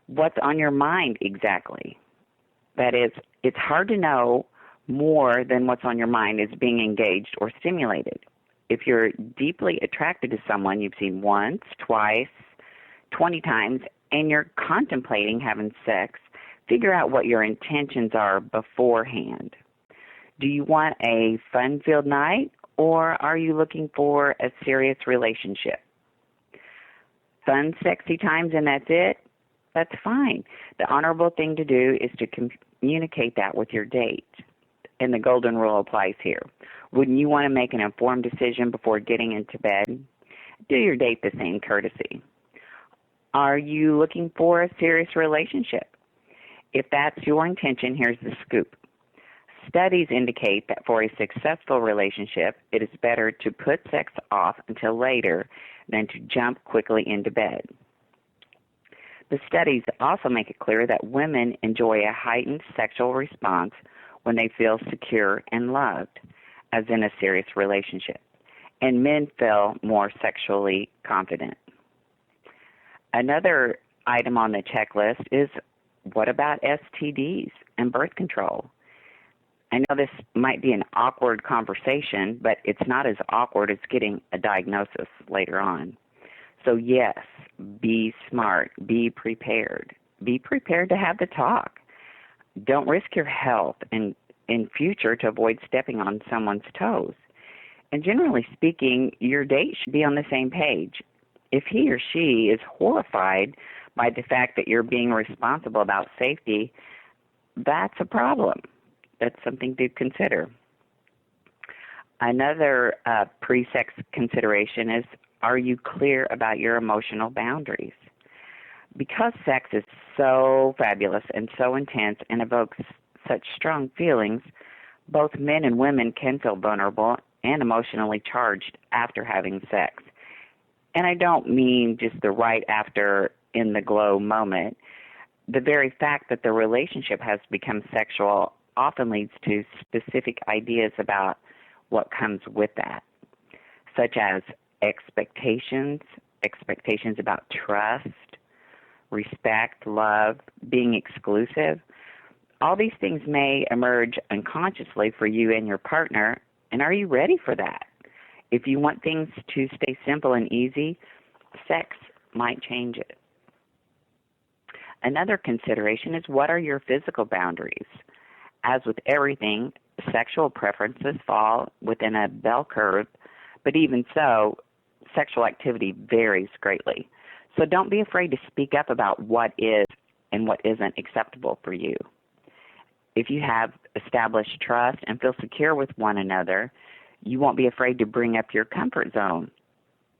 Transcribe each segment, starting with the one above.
What's on your mind exactly? That is, it's hard to know more than what's on your mind is being engaged or stimulated. If you're deeply attracted to someone you've seen once, twice, 20 times, and you're contemplating having sex, figure out what your intentions are beforehand. Do you want a fun-filled night, or are you looking for a serious relationship? Fun, sexy times and that's it? That's fine. The honorable thing to do is to communicate that with your date. And the golden rule applies here. Wouldn't you want to make an informed decision before getting into bed? Do your date the same courtesy. Are you looking for a serious relationship? If that's your intention, here's the scoop. Studies indicate that for a successful relationship, it is better to put sex off until later than to jump quickly into bed. The studies also make it clear that women enjoy a heightened sexual response when they feel secure and loved, as in a serious relationship, and men feel more sexually confident. Another item on the checklist is, what about STDs and birth control? I know this might be an awkward conversation, but it's not as awkward as getting a diagnosis later on. So yes, be smart, be prepared. Be prepared to have the talk. Don't risk your health in future to avoid stepping on someone's toes. And generally speaking, your date should be on the same page. If he or she is horrified by the fact that you're being responsible about safety, that's a problem. That's something to consider. Another pre-sex consideration is, are you clear about your emotional boundaries? Because sex is so fabulous and so intense and evokes such strong feelings, both men and women can feel vulnerable and emotionally charged after having sex. And I don't mean just the right after in the glow moment. The very fact that the relationship has become sexual often leads to specific ideas about what comes with that, such as expectations about trust, respect, love, being exclusive. All these things may emerge unconsciously for you and your partner, and are you ready for that? If you want things to stay simple and easy, sex might change it. Another consideration is, what are your physical boundaries? As with everything, sexual preferences fall within a bell curve, but even so, sexual activity varies greatly. So don't be afraid to speak up about what is and what isn't acceptable for you. If you have established trust and feel secure with one another, you won't be afraid to bring up your comfort zone.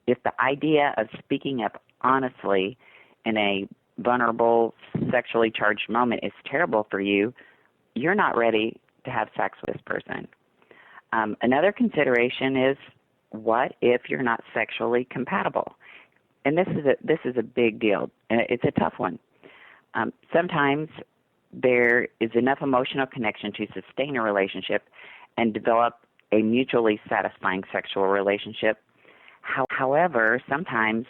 If the idea of speaking up honestly in a vulnerable, sexually charged moment is terrible for you, you're not ready to have sex with this person. Another consideration is, what if you're not sexually compatible? And this is a big deal. It's a tough one. Sometimes there is enough emotional connection to sustain a relationship and develop a mutually satisfying sexual relationship. However, sometimes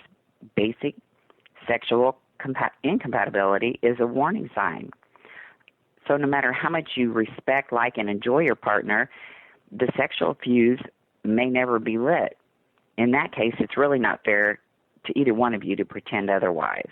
basic sexual incompatibility is a warning sign. So no matter how much you respect, like, and enjoy your partner, the sexual fuse may never be lit. In that case, it's really not fair to either one of you to pretend otherwise.